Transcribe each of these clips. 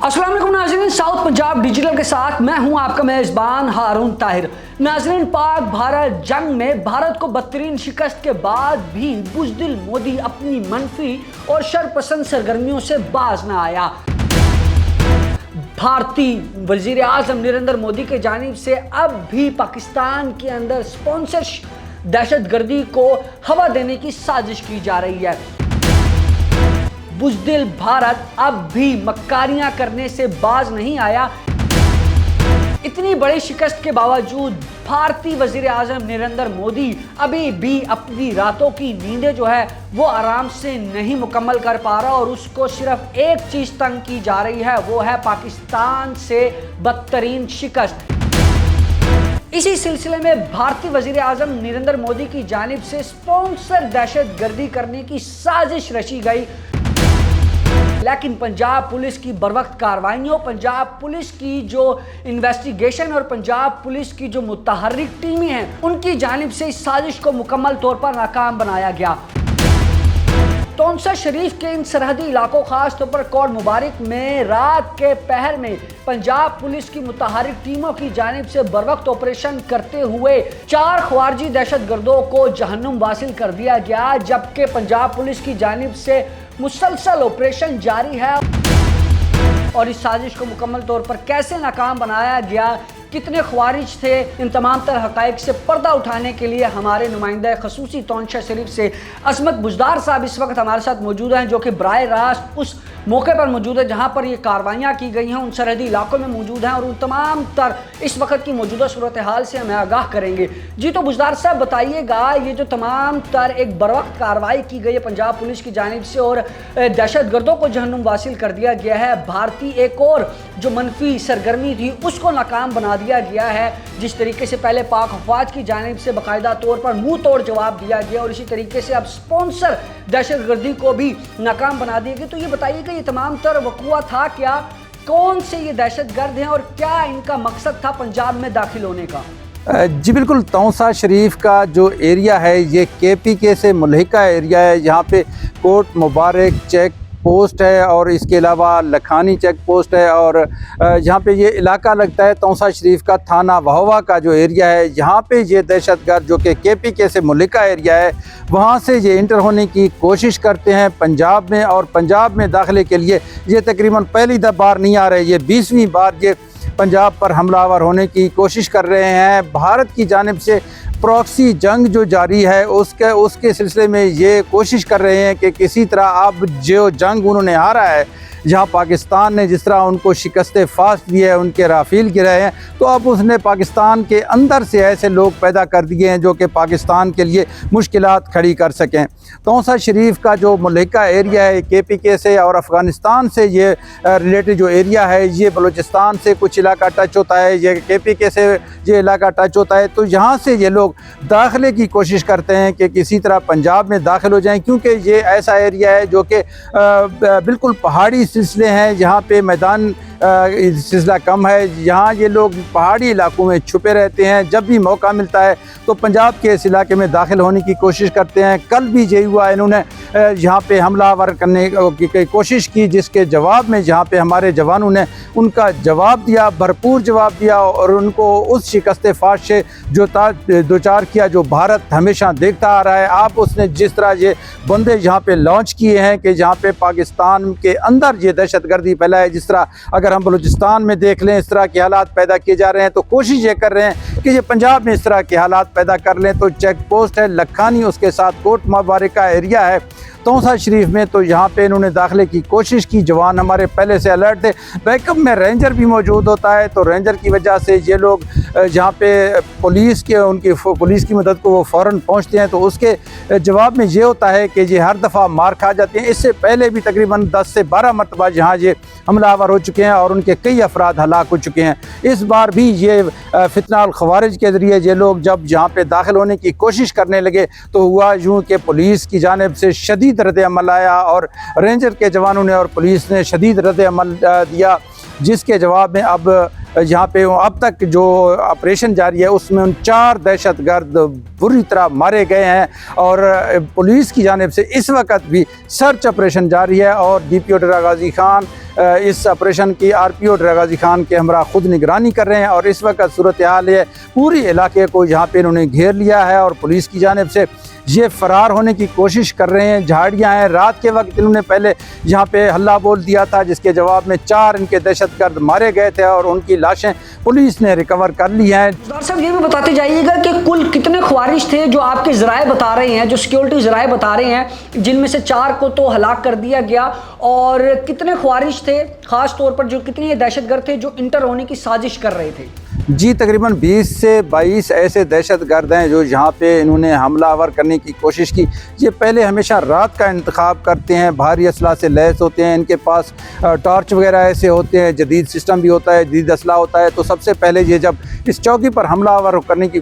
अस्सलाम वालेकुम नाज़रीन, साउथ पंजाब डिजिटल के साथ मैं हूं आपका मेज़बान हारून ताहिर। नाज़रीन, पाक भारत जंग में भारत को बदतरीन शिकस्त के बाद भी बुज़दिल मोदी अपनी मनफी और शरपसंद सरगर्मियों से बाज ना आया। भारतीय वज़ीर आज़म नरेंद्र मोदी के जानिब से अब भी पाकिस्तान के अंदर स्पॉन्सर दहशतगर्दी को हवा देने की साजिश की जा रही है। बुज़दिल भारत अब भी मक्कारियां करने से बाज नहीं आया। इतनी बड़ी शिकस्त के बावजूद भारतीय वज़ीर आज़म नरेंद्र मोदी अभी भी अपनी रातों की नींदें जो है वो आराम से नहीं मुकम्मल कर पा रहा और उसको सिर्फ एक चीज़ तंग की जा रही है, वो है पाकिस्तान से बदतरीन शिकस्त। इसी सिलसिले में भारतीय वज़ीर आज़म नरेंद्र मोदी की जानिब से स्पॉन्सर दहशतगर्दी करने की साजिश रची गई, लेकिन पंजाब पुलिस की बरवक्त कार्रवाइयों, पंजाब पुलिस की जो इन्वेस्टिगेशन और पंजाब पुलिस की जो मुतहर्रिक टीमें हैं उनकी जानिब से इस साजिश को मुकम्मल तौर पर नाकाम बनाया गया। तौंसा शरीफ के इन सरहदी इलाकों, खास तौर पर कोट मुबारक में रात के पहर में पंजाब पुलिस की मुतहर्रिक टीमों की जानिब से बरवक्त ऑपरेशन करते हुए 4 ख्वारिजी दहशतगर्दों को जहन्नुम वासिल कर दिया गया, जबकि पंजाब पुलिस की जानिब से मुसलसल ऑपरेशन जारी है। और इस साजिश को मुकम्मल तौर पर कैसे नाकाम बनाया गया, कितने ख्वारिज थे, इन तमाम तर हक़ाइक़ से पर्दा उठाने के लिए हमारे नुमाइंदा खसूसी तौंसा शरीफ से अज़मत बुज़दार साहब इस वक्त हमारे साथ मौजूद हैं, जो कि बराह रास्त उस मौके पर मौजूद है जहाँ पर ये कार्रवाइयाँ की गई हैं, उन सरहदी इलाकों में मौजूद हैं और उन तमाम तर इस वक्त की मौजूदा सूरत हाल से हमें आगाह करेंगे। जी तो बुज़दार साहब बताइएगा, ये जो तमाम तर एक बर वक्त कार्रवाई की गई है पंजाब पुलिस की जानिब से और दहशतगर्दों को जहन्नुम वासिल कर दिया गया है, भारतीय एक और जो मनफी सरगर्मी थी उसको नाकाम बना दिया गया है, जिस तरीके से पहले पाक अफवाज की जानिब से बाकायदा तौर पर मुंह तोड़ जवाब दिया गया और इसी तरीके से अब स्पॉन्सर दहशतगर्दी को भी नाकाम बना दिया गया। तो ये बताइए कि ये तमाम तर वक़ुआ था क्या, कौन से ये दहशतगर्द हैं और क्या इनका मकसद था पंजाब में दाखिल होने का? जी बिल्कुल, तौंसा शरीफ का जो एरिया है ये KPK से मुल्हिका एरिया है। यहाँ पे कोट मुबारक चेक पोस्ट है और इसके अलावा लखानी चेक पोस्ट है और यहाँ पे ये इलाका लगता है तौंसा शरीफ का थाना वहवा का जो एरिया है, यहाँ पे ये दहशतगर्द जो कि KPK से मुल्हिका एरिया है वहाँ से ये इंटर होने की कोशिश करते हैं पंजाब में और पंजाब में दाखिले के लिए ये तकरीबन पहली बार नहीं आ रहे, ये 20वीं बार ये पंजाब पर हमलावर होने की कोशिश कर रहे हैं। भारत की जानिब से प्रॉक्सी जंग जो जारी है उसके सिलसिले में ये कोशिश कर रहे हैं कि किसी तरह अब जो जंग उन्होंने हारा है, जहाँ पाकिस्तान ने जिस तरह उनको शिकस्त फास्ट दी है, उनके राफेल गिराए हैं, तो अब उसने पाकिस्तान के अंदर से ऐसे लोग पैदा कर दिए हैं जो कि पाकिस्तान के लिए मुश्किलात खड़ी कर सकें। तौंसा शरीफ का जो मुल्हिका एरिया है KPK से और अफ़गानिस्तान से ये रिलेटेड जो एरिया है, ये बलूचिस्तान से कुछ इलाका टच होता है, ये KPK से ये इलाका टच होता है, तो यहाँ से ये लोग दाखिले की कोशिश करते हैं कि किसी तरह पंजाब में दाखिल हो जाएँ, क्योंकि ये ऐसा एरिया है जो कि बिल्कुल पहाड़ी सिलसिले हैं, जहाँ पे मैदान सिलसिला कम है, यहाँ ये लोग पहाड़ी इलाकों में छुपे रहते हैं। जब भी मौका मिलता है तो पंजाब के इस इलाके में दाखिल होने की कोशिश करते हैं। कल भी यही हुआ, इन्होंने यहाँ पे हमलावर करने की कोशिश की, जिसके जवाब में यहाँ पे हमारे जवानों ने उनका जवाब दिया, भरपूर जवाब दिया और उनको उस शिकस्त फाश से जो दो चार किया जो भारत हमेशा देखता आ रहा है। आप उसने जिस तरह ये बंदे यहाँ पे लॉन्च किए हैं कि जहाँ पे पाकिस्तान के अंदर ये दहशतगर्दी फैलाए, जिस तरह अगर हम बलूचिस्तान में देख लें इस तरह के हालात पैदा किए जा रहे हैं, तो कोशिश ये कर रहे हैं कि ये पंजाब में इस तरह के हालात पैदा कर लें। तो चेक पोस्ट है लखानी, उसके साथ कोट मुबारक का एरिया है तौंसा शरीफ में, तो यहाँ पे इन्होंने दाखिले की कोशिश की। जवान हमारे पहले से अलर्ट थे, बैकअप में रेंजर भी मौजूद होता है, तो रेंजर की वजह से ये लोग जहाँ पे पुलिस की मदद को वो फ़ौरन पहुँचते हैं, तो उसके जवाब में ये होता है कि ये हर दफ़ा मार खा जाते हैं। इससे पहले भी तकरीबन 10 से 12 मरतबा यहाँ ये हमलावर हो चुके हैं और उनके कई अफराद हलाक हो चुके हैं। इस बार भी ये फितना अल ख़वारिज के ज़रिए ये लोग जब यहाँ पे दाखिल होने की कोशिश करने लगे तो हुआ यूँ कि पुलिस की जानिब से शदीद रद्द अमल आया और रेंजर के जवानों ने और पुलिस ने शदीद रद्द अमल दिया, जिसके जवाब में अब यहाँ पे अब तक जो ऑपरेशन जारी है उसमें उन 4 दहशतगर्द बुरी तरह मारे गए हैं और पुलिस की जानिब से इस वक्त भी सर्च ऑपरेशन जारी है और DPO डेरा गाजी खान इस ऑपरेशन की RPO डेरा गाजी खान के हमरा खुद निगरानी कर रहे हैं और इस वक्त सूरत हाल है पूरी इलाके को यहाँ पे इन्होंने घेर लिया है और पुलिस की जानिब से ये फरार होने की कोशिश कर रहे हैं। झाड़ियाँ हैं, रात के वक्त इन्होंने पहले यहाँ पे हल्ला बोल दिया था जिसके जवाब में 4 इनके दहशतगर्द मारे गए थे और उनकी लाशें पुलिस ने रिकवर कर ली हैं। डॉक्टर साहब ये भी बताते जाइएगा कि कुल कितने ख्वारिश थे जो आपके ज़राए बता रहे हैं, जो सिक्योरिटी ज़राए बता रहे हैं, जिनमें से 4 को तो हलाक कर दिया गया, और कितने ख्वारिश थे ख़ास तौर पर जो कितने दहशतगर्द थे जो इंटर होने की साजिश कर रहे थे? जी तकरीबन 20 से 22 ऐसे दहशतगर्द हैं जो यहाँ पे इन्होंने हमलावर करने की कोशिश की। ये पहले हमेशा रात का इंतखाब करते हैं, भारी असला से लैस होते हैं, इनके पास टॉर्च वगैरह ऐसे होते हैं, जदीद सिस्टम भी होता है, जदीद असला होता है। तो सबसे पहले ये जब इस चौकी पर हमलावर करने की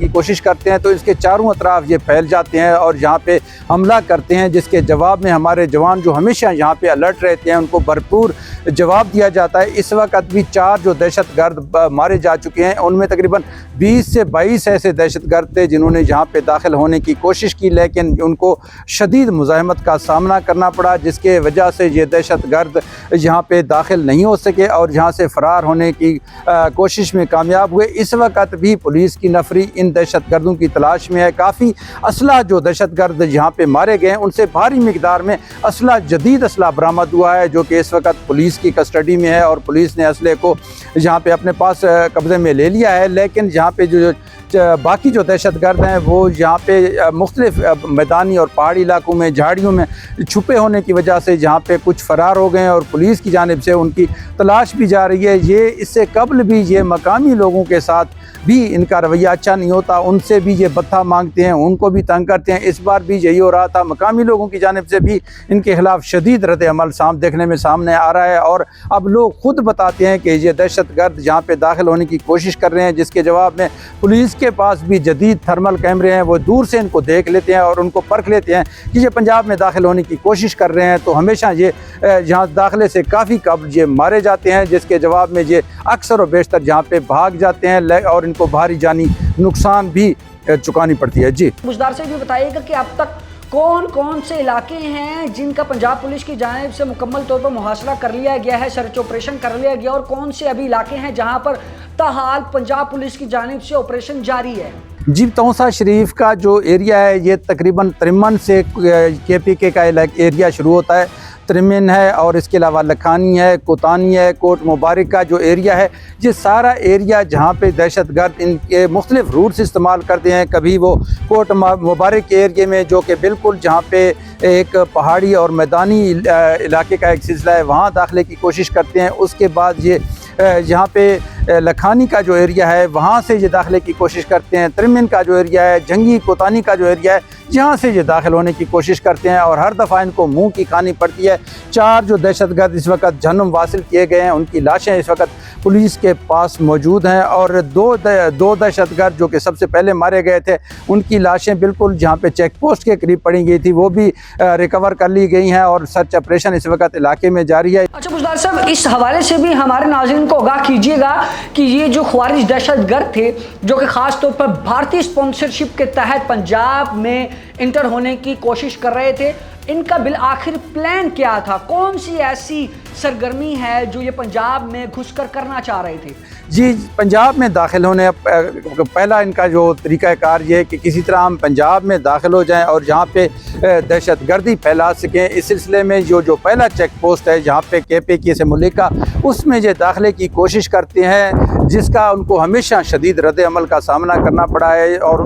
कोशिश करते हैं तो इसके चारों अतराफ ये फैल जाते हैं और यहाँ पे हमला करते हैं, जिसके जवाब में हमारे जवान जो हमेशा यहाँ पे अलर्ट रहते हैं उनको भरपूर जवाब दिया जाता है। इस वक्त भी 4 जो दहशतगर्द मारे जा चुके हैं उनमें तकरीबन 20 से 22 ऐसे दहशतगर्द थे जिन्होंने यहाँ पे दाखिल होने की कोशिश की, लेकिन उनको शदीद मुज़ाहमत का सामना करना पड़ा, जिसके वजह से ये दहशतगर्द यहाँ पे दाखिल नहीं हो सके और यहाँ से फ़रार होने की कोशिश में कामयाब हुए। इस वक्त भी पुलिस की नफरी इन दहशतगर्दों की तलाश में है। काफ़ी असला जो दहशतगर्द यहाँ पे मारे गए हैं उनसे भारी मिकदार में असला, जदीद असला बरामद हुआ है जो कि इस वक्त पुलिस की कस्टडी में है और पुलिस ने असले को यहाँ पे अपने पास कब्ज़े में ले लिया है। लेकिन यहाँ पे जो बाकी जो दहशतगर्द हैं वो यहाँ पे मुख्तलिफ मैदानी और पहाड़ी इलाकों में झाड़ियों में छुपे होने की वजह से यहाँ पे कुछ फ़रार हो गए हैं और पुलिस की जानिब से उनकी तलाश भी जा रही है। ये इससे कबल भी ये मकामी लोगों के साथ भी इनका रवैया अच्छा नहीं होता, उनसे भी ये बत्था मांगते हैं, उनको भी तंग करते हैं। इस बार भी यही हो रहा था, मकामी लोगों की जानिब से भी इनके खिलाफ शदीद रद्द अमल देखने में सामने आ रहा है और अब लोग खुद बताते हैं कि ये दहशतगर्द यहाँ पे दाखिल होने की कोशिश कर रहे हैं, जिसके जवाब में पुलिस के पास भी जदीद थर्मल कैमरे हैं, वो दूर से इनको देख लेते हैं और उनको परख लेते हैं कि ये पंजाब में दाखिल होने की कोशिश कर रहे हैं। तो हमेशा ये यहाँ दाखिले से काफ़ी कब ये मारे जाते हैं, जिसके जवाब में ये अक्सर और बेशतर यहाँ पे भाग जाते हैं और इनको भारी जानी नुकसान भी चुकानी पड़ती है। जी मुझदार से भी बताइएगा कि अब तक कौन कौन से इलाके हैं जिनका पंजाब पुलिस की जानिब से मुकम्मल तौर पर मुहासरा कर लिया गया है, सर्च ऑपरेशन कर लिया गया, और कौन से अभी इलाके हैं जहां पर ताहाल पंजाब पुलिस की जानिब से ऑपरेशन जारी है? जी तौसा शरीफ का जो एरिया है ये तकरीबन त्रिमन से KPK का एरिया शुरू होता है, त्रिमिन है और इसके अलावा लखानी है, कोतानी है, कोट मुबारक का जो एरिया है, ये सारा एरिया जहाँ पे दहशतगर्द इनके मुख्तलिफ रूट्स इस्तेमाल करते हैं। कभी वो कोट मुबारक के एरिया में जो कि बिल्कुल जहाँ पे एक पहाड़ी और मैदानी इलाके का एक सिलसिला है वहाँ दाखिले की कोशिश करते हैं। उसके बाद ये यहाँ पे लखानी का जो एरिया है वहाँ से ये दाखिले की कोशिश करते हैं। त्रिमिन का जो एरिया है, जंगी कोतानी का जो एरिया है, यहाँ से ये दाखिल होने की कोशिश करते हैं और हर दफ़ा इनको मुंह की खानी पड़ती है। 4 जो दहशतगर्द इस वक्त जहन्नुम वासिल किए गए हैं उनकी लाशें इस वक्त पुलिस के पास मौजूद हैं और दो दहशतगर्द जो कि सबसे पहले मारे गए थे उनकी लाशें बिल्कुल जहाँ पे चेक पोस्ट के करीब पड़ी गई थी वो भी रिकवर कर ली गई हैं और सर्च ऑपरेशन इस वक्त इलाके में जारी है। अच्छा मुझदार साहब, इस हवाले से भी हमारे नाज़रीन को आगाह कीजिएगा कि ये जो ख्वारिज दहशतगर्द थे जो कि ख़ास तौर पर भारतीय स्पॉन्सरशिप के तहत पंजाब में इंटर होने की कोशिश कर रहे थे, इनका बिल आखिर प्लान क्या था? कौन सी ऐसी सरगर्मी है जो ये पंजाब में घुसकर करना चाह रहे थे? जी पंजाब में दाखिल होने पहला इनका जो तरीक़ाकार ये है कि किसी तरह हम पंजाब में दाखिल हो जाएं और जहाँ पे दहशतगर्दी फैला सकें। इस सिलसिले में जो पहला चेक पोस्ट है जहाँ पे KPK से मुल्का उसमें ये दाखिले की कोशिश करते हैं, जिसका उनको हमेशा शदीद रद्द अमल का सामना करना पड़ा है और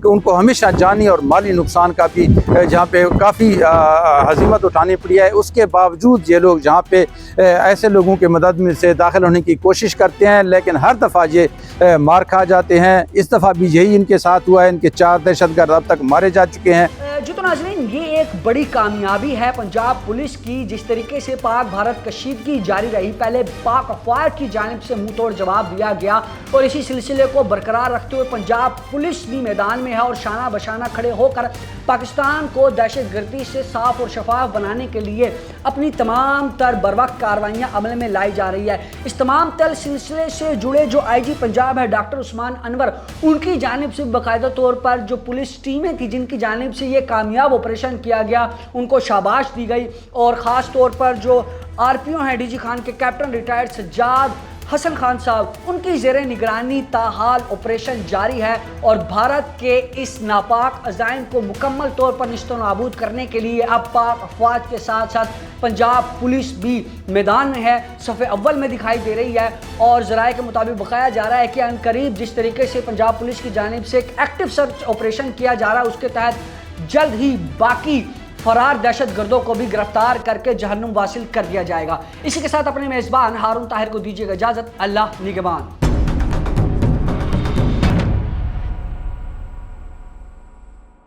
उनको हमेशा जानी और माली नुकसान का भी जहाँ पे काफ़ी हज़ीमत उठानी पड़ी है। उसके बावजूद ये लोग जहाँ पे ऐसे लोगों के मदद में से दाखिल होने की कोशिश करते हैं लेकिन हर दफ़ा ये मार खा जाते हैं। इस दफ़ा भी यही इनके साथ हुआ है। इनके 4 दहशतगर्द अब तक मारे जा चुके हैं। जी तो नाज़रीन, ये एक बड़ी कामयाबी है पंजाब पुलिस की। जिस तरीके से पाक भारत कशीदगी जारी रही, पहले पाक अफवाज की जानिब से मुंह तोड़ जवाब दिया गया और इसी सिलसिले को बरकरार रखते हुए पंजाब पुलिस भी मैदान में है और शाना बशाना खड़े होकर पाकिस्तान को दहशतगर्दी से साफ और शफाफ बनाने के लिए अपनी तमाम तर बरवक्त कार्रवाइयाँ अमल में लाई जा रही है। इस तमाम तर सिलसिले से जुड़े जो IG पंजाब है डॉक्टर उस्मान अनवर, उनकी जानिब से बाकायदा तौर पर जो पुलिस टीमें थी जिनकी जानिब से ये कामयाब ऑपरेशन किया गया, उनको शाबाश दी गई। और ख़ास तौर पर जो RPO हैं DG खान के कैप्टन रिटायर्ड सज्जाद हसन खान साहब, उनकी ज़ेरे निगरानी ताहाल ऑपरेशन जारी है और भारत के इस नापाक अज़ाइम को मुकम्मल तौर पर निस्तो नाबूद करने के लिए अब पाक अफवाज के साथ साथ पंजाब पुलिस भी मैदान में है, सफ़े अव्वल में दिखाई दे रही है। और ज़राए के मुताबिक बताया जा रहा है कि अनकरीब जिस तरीके से पंजाब पुलिस की जानिब से एक एक्टिव सर्च ऑपरेशन किया जा रहा है, उसके तहत जल्द ही बाकी फरार दहशतगर्दों को भी गिरफ्तार करके जहन्नुम वासिल कर दिया जाएगा। इसी के साथ अपने मेज़बान हारून ताहिर को दीजिएगा इजाज़त। अल्लाह निगहबान।